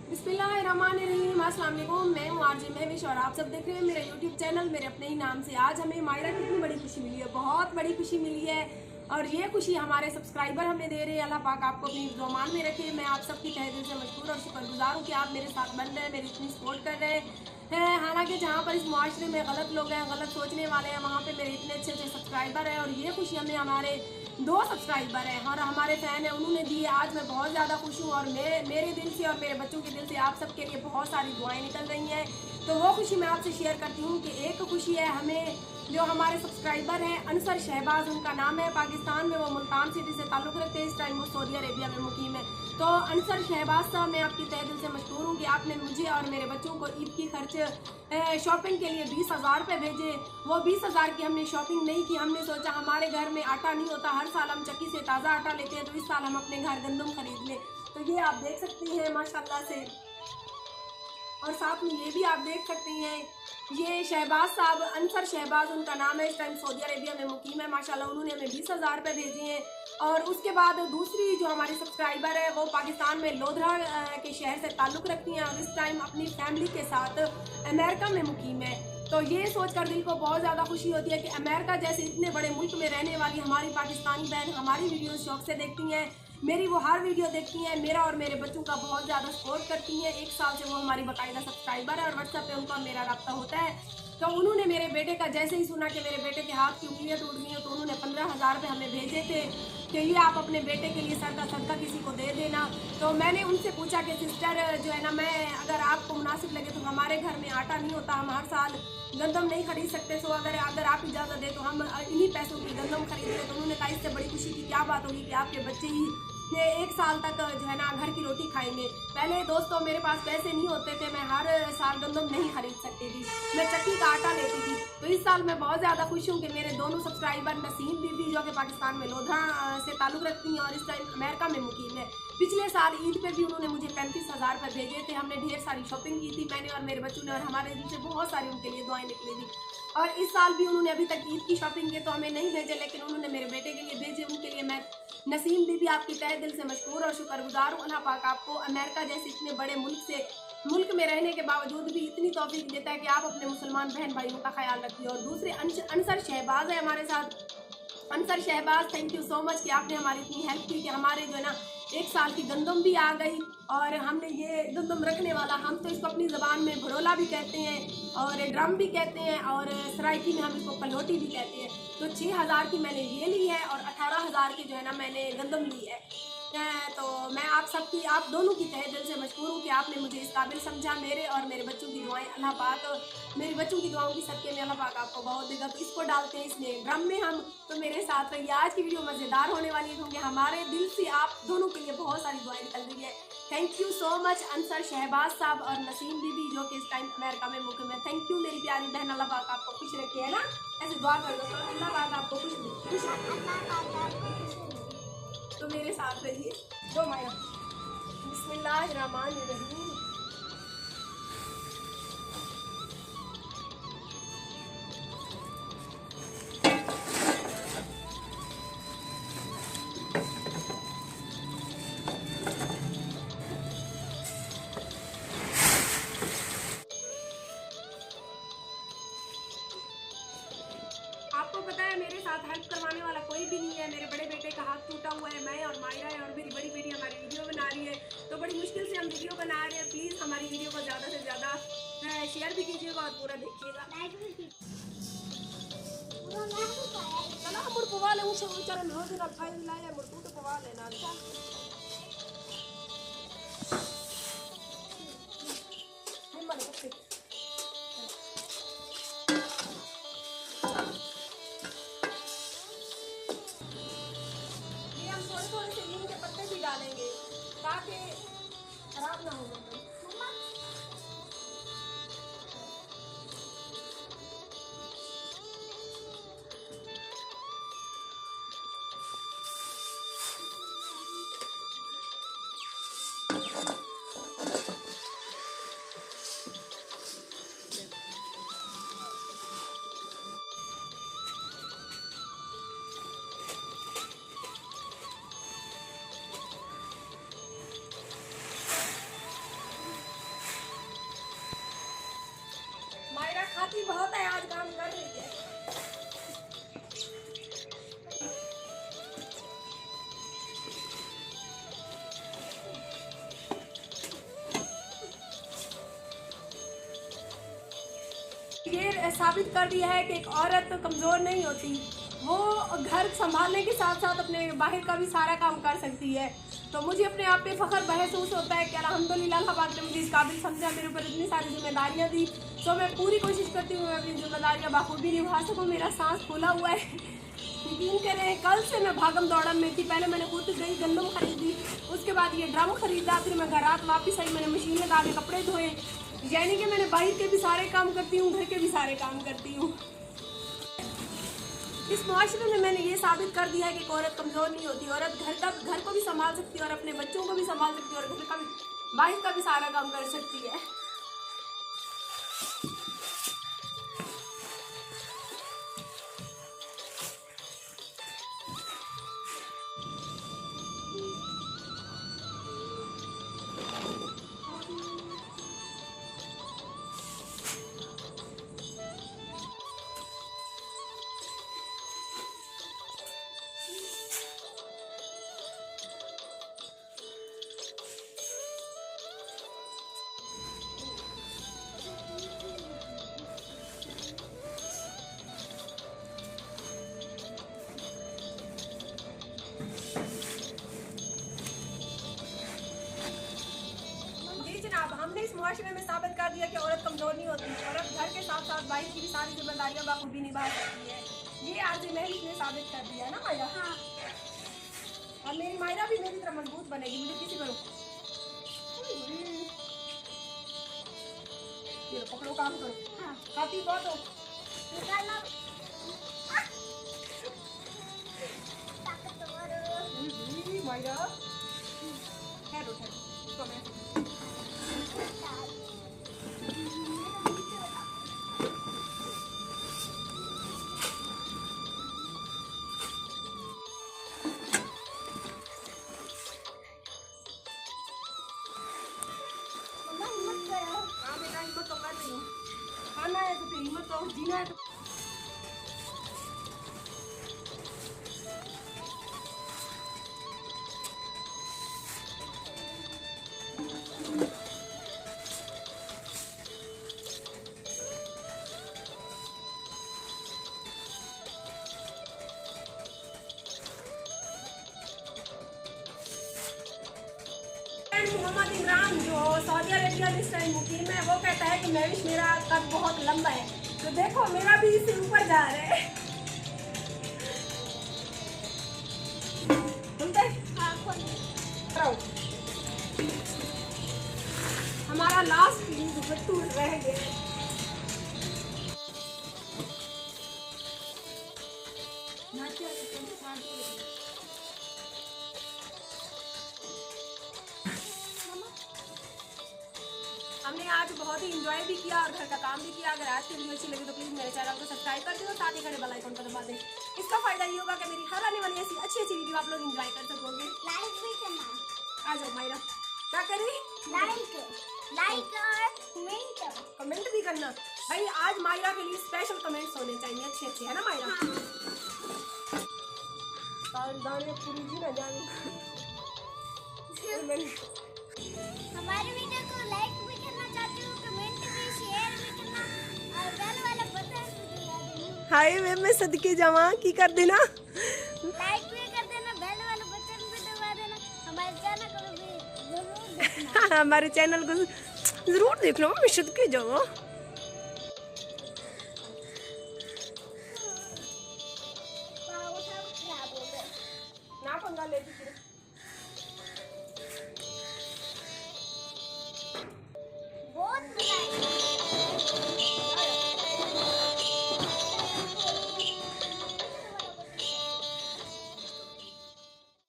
बिस्मिल्लाहिर्रहमानिर्रहीम। अस्सलाम वालेकुम। मैं हूँ आरजे महविश और आप सब देख रहे हैं मेरा यूट्यूब चैनल मेरे अपने ही नाम से। आज हमें मायरा कितनी बड़ी खुशी मिली है, बहुत बड़ी खुशी मिली है और ये खुशी हमारे सब्सक्राइबर हमें दे रहे हैं। अल्लाह पाक आपको अपनी ज़ुबान में रखे। मैं आप सबकी तहे दिल से मशकूर और शुक्रगुजार हूँ कि आप मेरे साथ बन रहे हैं, मेरी इतनी सपोर्ट कर रहे हैं। हालांकि जहाँ पर इस माशरे में गलत लोग हैं, गलत सोचने वाले हैं, वहाँ पे मेरे इतने अच्छे अच्छे सब्सक्राइबर हैं और ये खुशी हमें हमारे 2 सब्सक्राइबर हैं और हमारे फ़ैन हैं, उन्होंने दी है। आज मैं बहुत ज़्यादा खुश हूँ और मेरे दिल से और मेरे बच्चों के दिल से आप सबके लिए बहुत सारी दुआएं निकल रही हैं। तो वो खुशी मैं आपसे शेयर करती हूँ कि एक खुशी है हमें, जो हमारे सब्सक्राइबर हैं अनसर शहबाज उनका नाम है, पाकिस्तान में वो मुल्तान सिटी से ताल्लुक़ रखते हैं। इस टाइम वो सऊदी अरेबिया में मुकीम है। तो अनसर शहबाज साहब, मैं आपकी तहे दिल से मशकूर हूँ कि आपने मुझे और मेरे बच्चों को ईद की खर्च शॉपिंग के लिए 20,000 रुपये भेजे। वो 20,000 की हमने शॉपिंग नहीं की। हमने सोचा हमारे घर में आटा नहीं होता, हर साल हम चक्की से ताज़ा आटा लेते हैं, तो इस साल हम अपने घर गंदम खरीद लें। तो ये आप देख सकती हैं माशाल्लाह से, और साथ में ये भी आप देख सकती हैं, ये शहबाज साहब, अनसर शहबाज उनका नाम है, इस टाइम सऊदी अरेबिया में मुकीम है। माशाल्लाह उन्होंने हमें 20,000 रुपये भेजे हैं। और उसके बाद दूसरी जो हमारी सब्सक्राइबर है वो पाकिस्तान में लोधरा के शहर से ताल्लुक़ रखती हैं और इस टाइम अपनी फैमिली के साथ अमेरिका में मुकीम है। तो ये सोचकर दिल को बहुत ज़्यादा खुशी होती है कि अमेरिका जैसे इतने बड़े मुल्क में रहने वाली हमारी पाकिस्तानी बहन हमारी वीडियोस शौक से देखती हैं, मेरी वो हर वीडियो देखती हैं, मेरा और मेरे बच्चों का बहुत ज़्यादा सपोर्ट करती हैं। 1 साल से वो हमारी बाकायदा सब्सक्राइबर है और व्हाट्सएप पे उनका मेरा रब्ता होता है। तो उन्होंने मेरे बेटे का जैसे ही सुना कि मेरे बेटे के हाथ की उंगलियां टूट गई हैं, तो उन्होंने 15,000 रुपये हमें भेजे थे कि ये आप अपने बेटे के लिए सर का सदका किसी को दे देना। तो मैंने उनसे पूछा कि सिस्टर जो है ना, मैं अगर आपको मुनासिब लगे तो हमारे घर में आटा नहीं होता, हम हर साल गंदम नहीं खरीद सकते, सो अगर आप इजाज़त दें तो हम इन्हीं पैसों की गंदम खरीद लें। तो उन्होंने कहा इससे बड़ी खुशी की क्या बात होगी कि आपके बच्चे ही ये 1 साल तक जो है ना घर की रोटी खाएंगे। पहले दोस्तों मेरे पास पैसे नहीं होते थे, मैं हर साल गंदम नहीं खरीद सकती थी, मैं चक्की का आटा लेती थी। तो इस साल मैं बहुत ज़्यादा खुश हूँ कि मेरे दोनों सब्सक्राइबर, नसीम बीबी जो कि पाकिस्तान में लोधा से ताल्लुक़ रखती हैं और इस टाइम अमेरिका में मुकीम है, पिछले साल ईद पे भी उन्होंने मुझे 35,000 रुपये भेजे थे। हमने ढेर सारी शॉपिंग की थी, मैंने और मेरे बच्चों ने, और हमारे दिल से बहुत सारी उनके लिए दुआएं निकली थी। और इस साल भी उन्होंने अभी तक ईद की शॉपिंग की तो हमें नहीं भेजे, लेकिन उन्होंने मेरे बेटे के लिए भेजे। उनके लिए मैं नसीम बीबी आपकी तहे दिल से मशकूर और शुक्रगुजार हूँ। अल्लाह पाक आपको अमेरिका जैसे इतने बड़े मुल्क में रहने के बावजूद भी इतनी तौफीक देता है कि आप अपने मुसलमान बहन भाइयों का ख्याल रखिए। और दूसरे अनसर शहबाज है हमारे साथ। Ansar Shahbaz, thank you so much कि आपने हमारी इतनी हेल्प की कि हमारे जो है ना 1 साल की गंदम भी आ गई। और हमने ये गंदम रखने वाला, हम तो इसको अपनी ज़बान में भड़ोला भी कहते हैं और ड्रम भी कहते हैं और सराइकी में हम इसको कलोटी भी कहते हैं। तो 6,000 की मैंने ये ली है और 18,000 की जो है ना मैंने गंदम ली है। तो मैं आप दोनों की तहे दिल से मशकूर हूँ कि आपने मुझे इस काबिल समझा। मेरे और मेरे बच्चों की दुआएं, अल्लाह पाक मेरे बच्चों की दुआओं की सदके में अल्लाह पाक आपको बहुत देगा। तो इसको डालते हैं इसमें ड्रम में हम, तो मेरे साथ रहिए। आज की वीडियो मज़ेदार होने वाली है क्योंकि हमारे दिल से आप दोनों के लिए बहुत सारी दुआएं निकल रही है। Thank you so much Ansar Shahbaz साहब और नसीम बीबी जो कि इस टाइम अमेरिका में मुक़िम है। थैंक यू मेरी प्यारी बहन, अल्लाह पाक आपको खुश रखे, है ना, ऐसे दुआ कर दो तो अल्लाह पाक आपको खुश रखे। तो मेरे साथ रहिए। दो माया, बिस्मिल्लाहिर्रहमानिर्रहीम। आपको पता है मेरे साथ हेल्प करवाने वाला कोई भी नहीं है। मेरे बड़े बेटे का हाथ टूटा हुआ है, मैं और मायरा है और मेरी बड़ी बेटी हमारी वीडियो बना रही है। तो बड़ी मुश्किल से हम वीडियो बना रहे हैं। प्लीज़ हमारी वीडियो को ज़्यादा से ज़्यादा शेयर भी कीजिएगा और पूरा देखिएगा। चला मुड़ पवा ले, ऊँचे ऊँचा रोज ना फाइल लाया मुड़ तू तो पवा लेना। ये हम थोड़े थोड़े से नीम के पत्ते भी डालेंगे ताकि खराब ना हो जाए। थकी बहुत है, आज काम कर रही है। ये साबित कर दिया है कि एक औरत कमज़ोर नहीं होती, वो घर संभालने के साथ साथ अपने बाहर का भी सारा काम कर सकती है। तो मुझे अपने आप पे फ़ख्र महसूस होता है कि अल्हम्दुलिल्लाह अल्लाह पाक ने मुझे इस काबिल समझा, मेरे ऊपर इतनी सारी जिम्मेदारियाँ दी। तो मैं पूरी कोशिश करती हूँ मैं अपनी जिम्मेदारियाँ बाखूबी निभा सकूँ। मेरा सांस फूला हुआ है, यकीन करें। कल से मैं भागम दौड़म में थी। पहले मैंने खुद गई गंदम खरीदी, उसके बाद ये ड्रम खरीदा, फिर मैं घर रात वापस आई, मैंने मशीन लगा के कपड़े धोए। यानी कि मैंने बाहर के भी सारे काम करती हूँ, घर के भी सारे काम करती हूँ। इस मुआशरे में मैंने ये साबित कर दिया है कि औरत कमज़ोर नहीं होती। औरत घर को भी संभाल सकती है और अपने बच्चों को भी संभाल सकती है और घर का भी बाहर का भी सारा काम कर सकती है। हमने इस मुआशरे में साबित कर दिया कि औरत कमज़ोर नहीं होती। औरत घर के साथ साथ बाहर की भी सारी जिम्मेदारियां बाखूबी निभा सकती है। ये आज महल ने साबित कर दिया है ना मायरा। हाँ। और मेरी मायरा भी मेरी तरह मजबूत बनेगी। मुझे किसी पर ये पकड़ो, काम करो। हाँ। खाती बहुत हो मायरा। ठहरो ठहरो, खाना है तो फिर हिम्मत तो जीना है तो। मोहम्मद इमरान जो सऊदी अरेबिया में इस टाइम मुकीम है, वो कहता है कि महविश मेरा कद बहुत लंबा है। तो देखो मेरा भी इससे ऊपर जा रहा है। हमारा लास्ट टूर रह गया। हमने आज बहुत ही इंजॉय भी किया और घर का काम भी किया। अगर आज की वीडियो अच्छी लगी तो प्लीज़ मेरे चैनल को सब्सक्राइब कर दो और साथ ही घंटे बेल आइकन पर दबा दें। इसका फायदा ये होगा कि मेरी हर आने वाली ऐसी अच्छी अच्छी वीडियो आप लोग इंजॉय कर सकोगे। लाइक भी करना। आ जाओ मायरा, क्या करें? लाइक और कमेंट भी करना भाई। आज मायरा के लिए स्पेशल कमेंट्स होने चाहिए अच्छे अच्छे, है ना मायरा? दाने पूरी जी ना जाने। हमारे वीडियो को लाइक भी करना चाहते हो, कमेंट भी, शेयर भी करना और बेल वाला बटन भी दबा देना। हाय मैं सदके जमा की कर देना, लाइक भी कर देना, बेल वाला बटन भी दबा देना। हमारे चैनल को भी जरूर देखना। हमारे चैनल को जरूर देख लो, मैं सदके जावा।